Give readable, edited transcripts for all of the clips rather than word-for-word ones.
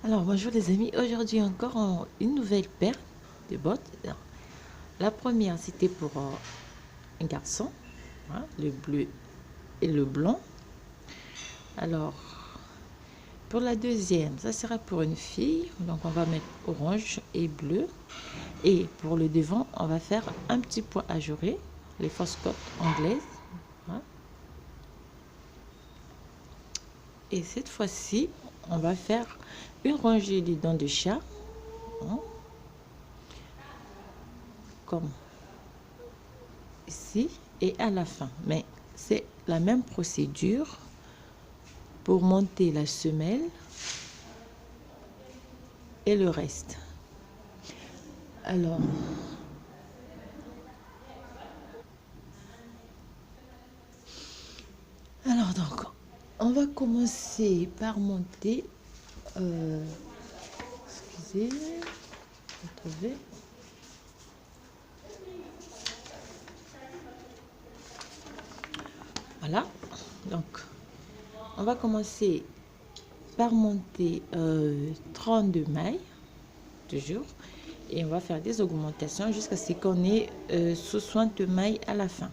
Alors bonjour les amis, aujourd'hui encore une nouvelle paire de bottes. Alors, la première c'était pour un garçon, hein, le bleu et le blanc. Alors pour la deuxième, ça sera pour une fille, donc on va mettre orange et bleu. Et pour le devant, on va faire un petit point ajouré, les fausses côtes anglaises. Hein. Et cette fois-ci, on va faire une rangée des dents de chat. Hein, comme ici et à la fin, mais c'est la même procédure pour monter la semelle et le reste. Alors donc on va commencer par monter excusez, retrouver. Voilà, donc on va commencer par monter 32 mailles toujours, et on va faire des augmentations jusqu'à ce qu'on ait 60 mailles à la fin.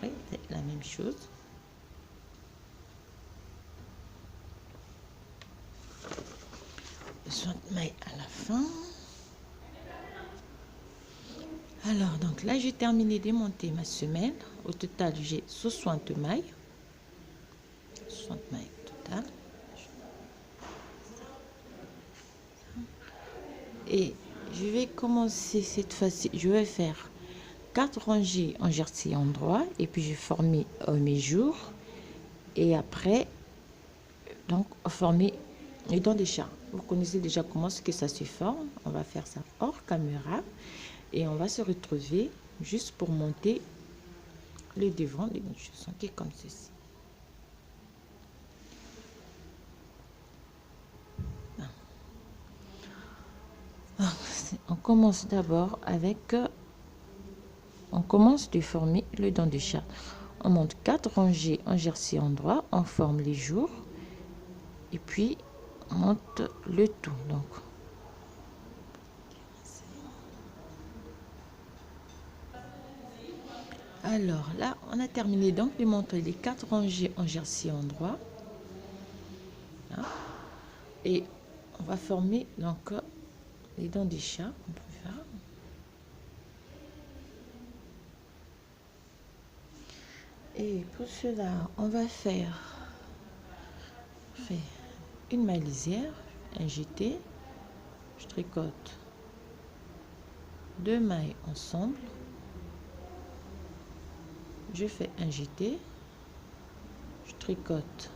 Oui, c'est la même chose. Mailles à la fin. Alors donc là j'ai terminé de monter ma semelle. Au total j'ai 60 mailles. 60 mailles total. Et je vais commencer cette fois-ci, je vais faire 4 rangées en jersey en droit, et puis je vais former mes jours, et après donc former les dents des chats. Vous connaissez déjà comment ce que ça se forme. On va faire ça hors caméra et on va se retrouver juste pour monter le devant des dents de chat, qui est comme ceci. On commence d'abord avec on commence de former le dent de chat. On monte 4 rangées en jersey en droit, on forme les jours et puis on monte le tout. Donc alors là on a terminé donc de monter les 4 rangées en jersey en droit, hein, et on va former donc les dents des chats. On peut faire. Et pour cela on va faire une maille lisière, un jeté, je tricote 2 mailles ensemble, je fais un jeté, je tricote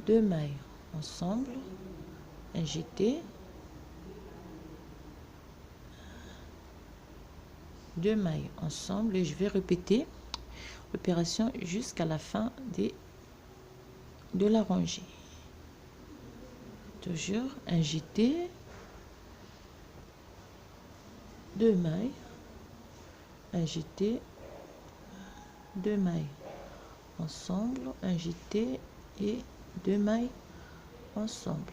2 mailles ensemble, un jeté, 2 mailles ensemble, et je vais répéter l'opération jusqu'à la fin de la rangée. Toujours un jeté, 2 mailles, un jeté, 2 mailles ensemble, un jeté et 2 mailles ensemble.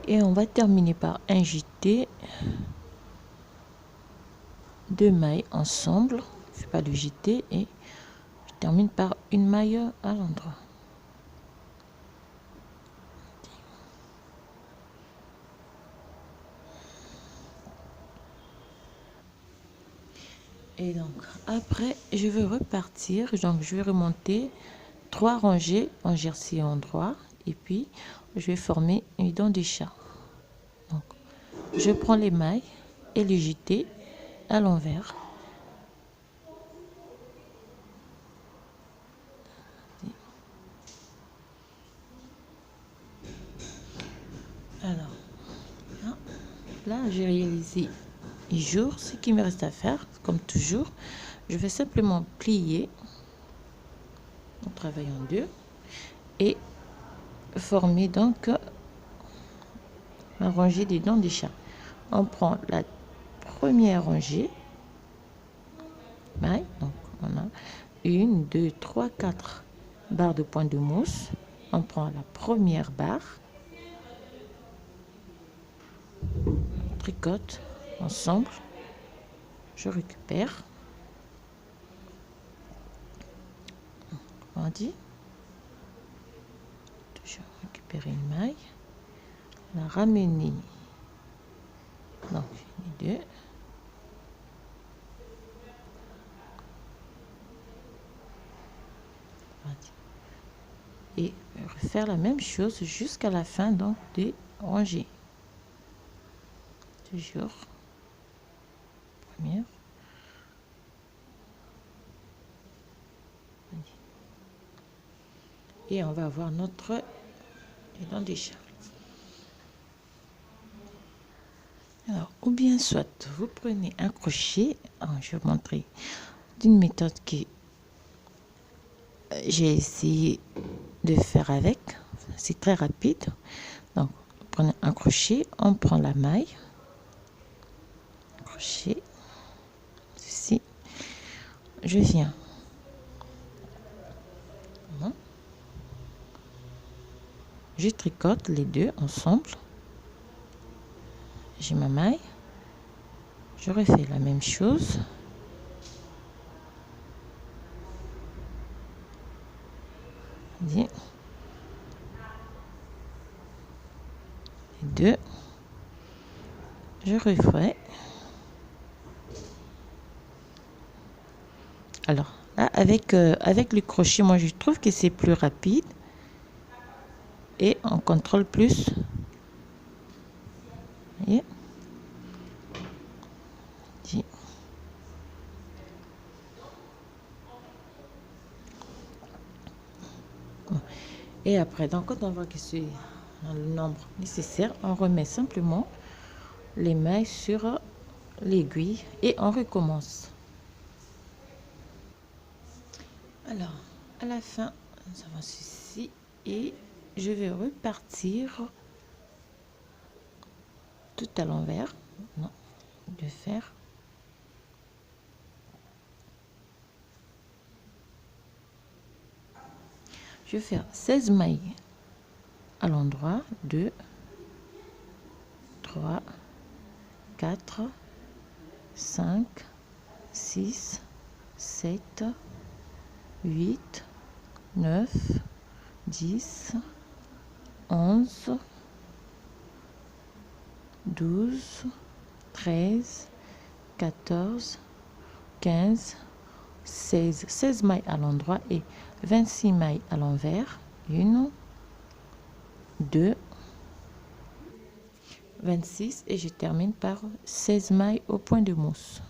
Et on va terminer par un jeté, 2 mailles ensemble, je fais pas le jeté, et je termine par une maille à l'endroit. Et donc après je vais repartir, donc je vais remonter 3 rangées en jersey en droit, et puis je vais former une dent de chat. Donc je prends les mailles et les jetés à l'envers. Alors là j'ai réalisé les jours. Ce qui me reste à faire, comme toujours, je vais simplement plier, on travaille en deux, et former donc ma rangée des dents des chats. On prend la première rangée, donc 1, 2, 3, 4 barres de point de mousse. On prend la première barre, on tricote ensemble, je récupère, on dit, toujours récupérer une maille, la ramener, donc les deux, et refaire la même chose jusqu'à la fin donc des rangées. Toujours première, et on va avoir notre élan déjà. Alors, ou bien soit vous prenez un crochet, je vais vous montrer d'une méthode que j'ai essayé de faire avec, c'est très rapide. Donc, vous prenez un crochet, on prend la maille, crochet, ceci, je viens, je tricote les deux ensemble, j'ai ma maille, je refais la même chose, les deux, je refais. Alors là, avec le crochet, moi je trouve que c'est plus rapide et on contrôle plus. Voyez? Et après, donc quand on voit que c'est le nombre nécessaire, on remet simplement les mailles sur l'aiguille et on recommence. Alors, à la fin, nous avons ceci et je vais repartir tout à l'envers. Non, de faire. Je vais faire 16 mailles à l'endroit, 2, 3, 4, 5, 6, 7, 8, 9, 10, 11, 12, 13, 14, 15, 16. 16 mailles à l'endroit et 26 mailles à l'envers. 1, 2, 26 et je termine par 16 mailles au point de mousse.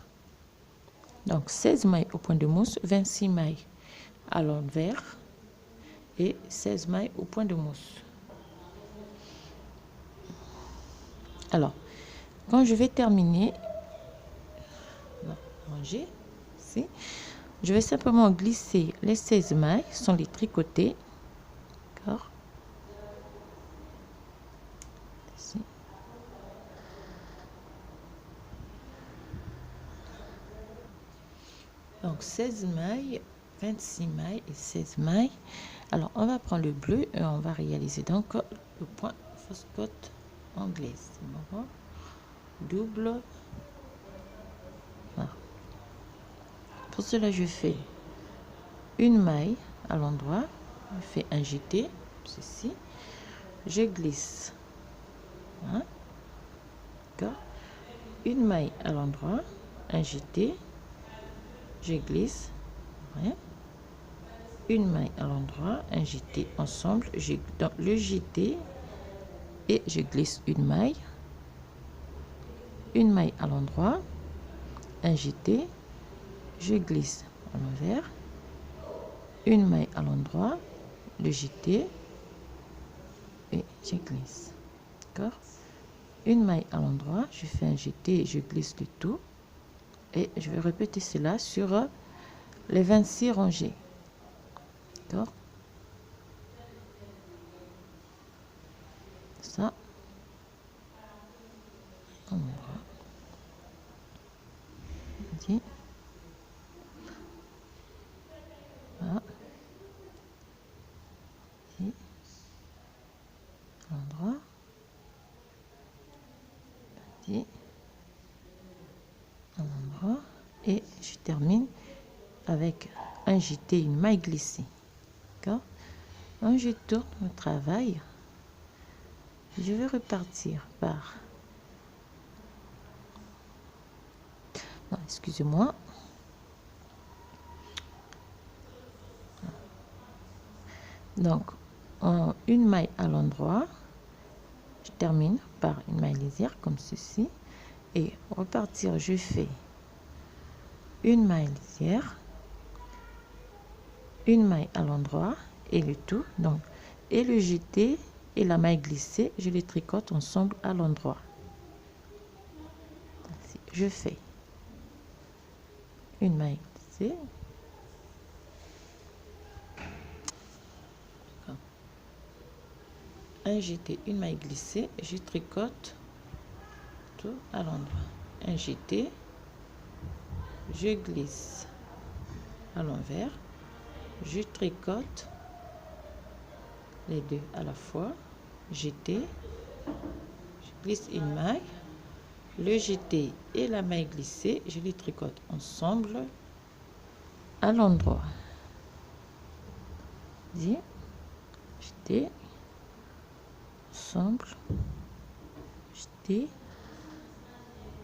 Donc 16 mailles au point de mousse, 26 mailles à l'envers et 16 mailles au point de mousse. Alors, quand je vais terminer, ranger ici, je vais simplement glisser les 16 mailles sans les tricoter. D'accord. Ici. Donc 16 mailles, 26 mailles et 16 mailles. Alors on va prendre le bleu et on va réaliser donc le point fausse côte anglaise. Double. Voilà. Pour cela je fais une maille à l'endroit, je fais un jeté, ceci, je glisse. Voilà. D'accord. Une maille à l'endroit, un jeté, je glisse. Voilà. Une maille à l'endroit, un jeté ensemble, dans le jeté et je glisse une maille à l'endroit, un jeté, je glisse à l'envers, une maille à l'endroit, le jeté et je glisse. D'accord. Une maille à l'endroit, je fais un jeté et je glisse le tout et je vais répéter cela sur les 26 rangées. D'accord. Ça. Ici, à l'endroit, et je termine avec un jeté, une maille glissée. D'accord? Donc je tourne mon travail. Je vais repartir par... Non, excusez-moi. Donc, une maille à l'endroit. Je termine par une maille lisière comme ceci. Et repartir, je fais une maille lisière, une maille à l'endroit et le tout. Donc, et le jeté et la maille glissée, je les tricote ensemble à l'endroit. Je fais une maille glissée, un jeté, une maille glissée, je tricote tout à l'endroit. Un jeté, je glisse à l'envers, je tricote les deux à la fois, jeté, je glisse une maille, le jeté et la maille glissée, je les tricote ensemble à l'endroit. Jeté, ensemble, jeté,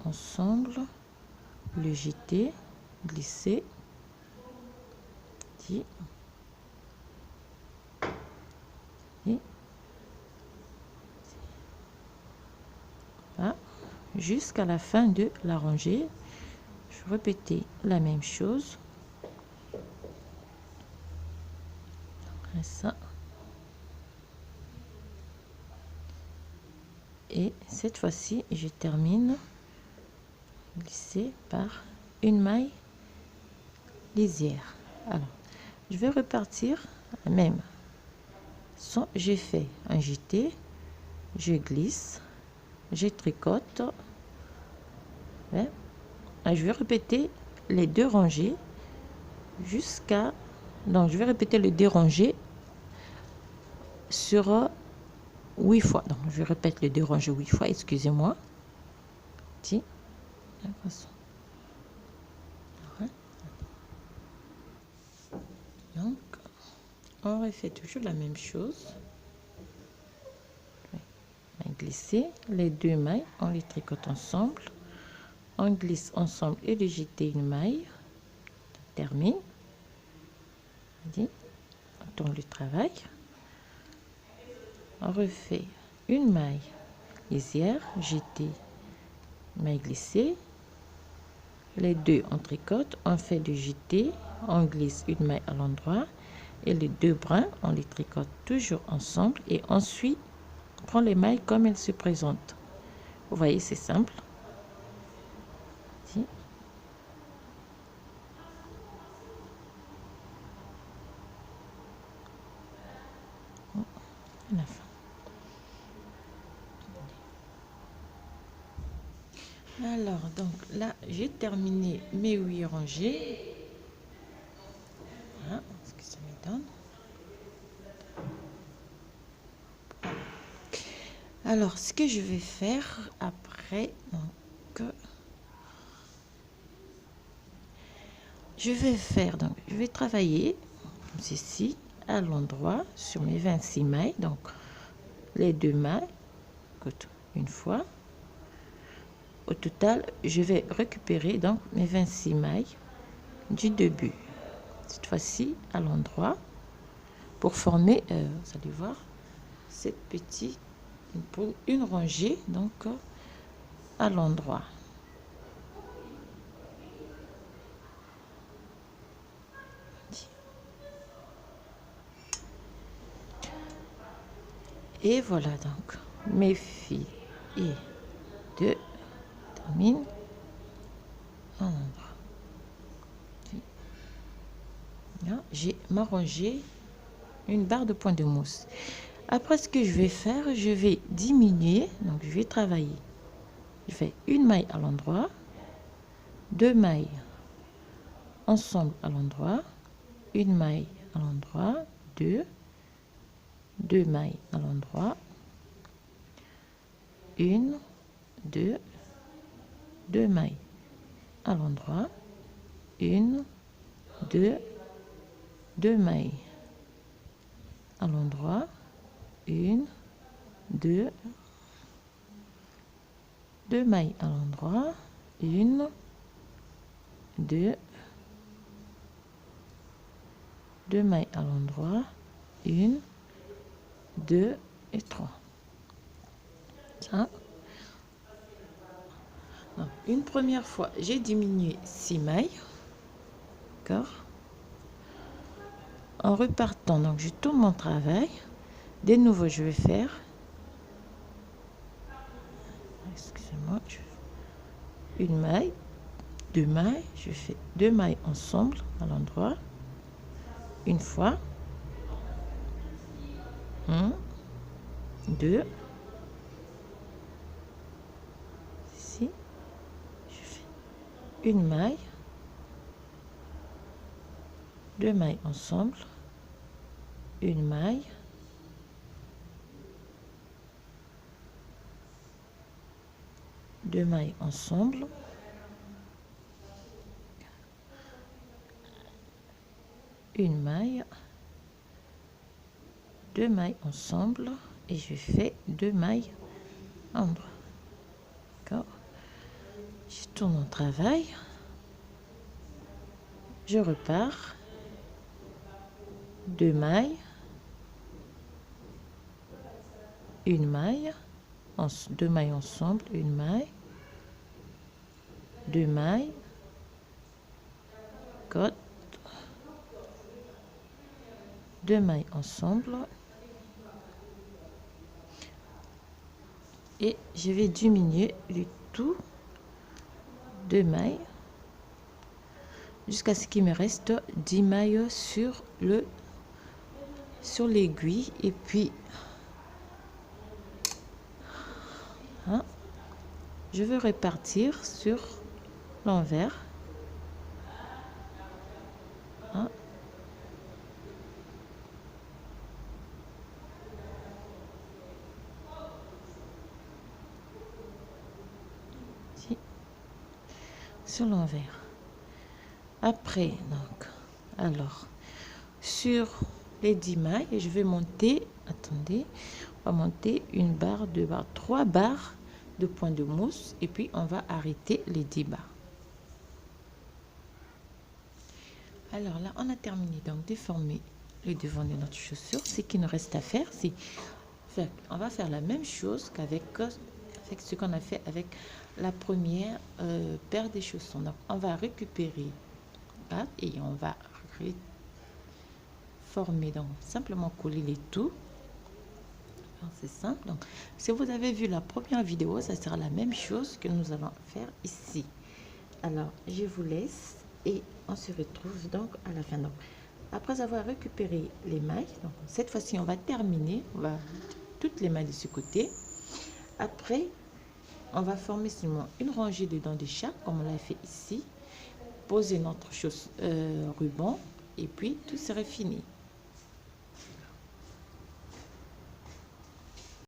ensemble, le jeté, glisser, jusqu'à la fin de la rangée. Je répétais la même chose. Après ça. Et cette fois-ci, je termine glisser par une maille lisière. Alors, je vais repartir même. J'ai fait un jeté, je glisse, je tricote. Je vais répéter les deux rangées jusqu'à... Donc, je vais répéter les deux rangées sur 8 fois. Donc, je répète les deux rangées 8 fois, excusez-moi. Donc, on refait toujours la même chose. Glisser les deux mailles, on les tricote ensemble. On glisse ensemble et de jeter une maille. On termine. On tourne le travail. On refait une maille lisière, jeter, maille glissée. Les deux on tricote, on fait de jeter, on glisse une maille à l'endroit et les deux brins on les tricote toujours ensemble et ensuite on prend les mailles comme elles se présentent. Vous voyez, c'est simple. À la fin. Alors, donc là, j'ai terminé mes 8 rangées. Voilà ce que ça me donne. Alors, ce que je vais faire après, donc, je vais travailler comme ceci à l'endroit sur mes 26 mailles. Donc, les deux mailles, une fois. Au total, je vais récupérer donc mes 26 mailles du début. Cette fois-ci, à l'endroit, pour former, vous allez voir, cette petite, pour une rangée, donc à l'endroit. Et voilà donc mes filles et deux terminent à l'endroit. J'ai ma rangée, une barre de point de mousse. Après, ce que je vais faire, je vais diminuer, donc je vais travailler. Je fais une maille à l'endroit, deux mailles ensemble à l'endroit, une maille à l'endroit, deux mailles à l'endroit, une, deux, 2 mailles à l'endroit, 1, 2, 2 mailles à l'endroit, 1, 2, 2 mailles à l'endroit, 1, 2, 2 mailles à l'endroit, 1, 2 et 3. Ça. Donc, une première fois, j'ai diminué 6 mailles. D'accord. En repartant, donc je tourne mon travail. De nouveau, je vais faire. Excusez-moi. Une maille, 2 mailles. Je fais 2 mailles ensemble à l'endroit. Une fois. 1, 2. Ici, je fais une maille. 2 mailles ensemble, une maille, deux mailles ensemble, une maille, 2 mailles ensemble et je fais 2 mailles en droit. D'accord. Je tourne mon travail, je repars, 2 mailles, une maille, 2 mailles ensemble, une maille, 2 mailles, côte, 2 mailles ensemble et je vais diminuer le tout 2 mailles jusqu'à ce qu'il me reste 10 mailles sur l'aiguille et puis hein, je vais répartir sur l'envers hein. Ici, sur l'envers. Après donc alors sur les 10 mailles je vais monter, attendez, on va monter une barre, 2 barres, 3 barres de point de mousse et puis on va arrêter les 10 barres. Alors là on a terminé donc de former le devant de notre chaussure. Ce qu'il nous reste à faire, c'est on va faire la même chose qu'avec ce qu'on a fait avec la première paire de chaussons. Donc on va récupérer là et on va former, donc simplement coller les tout. C'est simple. Donc si vous avez vu la première vidéo, ça sera la même chose que nous allons faire ici. Alors je vous laisse et on se retrouve donc à la fin. Donc après avoir récupéré les mailles, donc cette fois-ci on va terminer, on va toutes les mailles de ce côté. Après on va former seulement une rangée dedans de chaque comme on l'a fait ici, poser notre ruban et puis tout serait fini.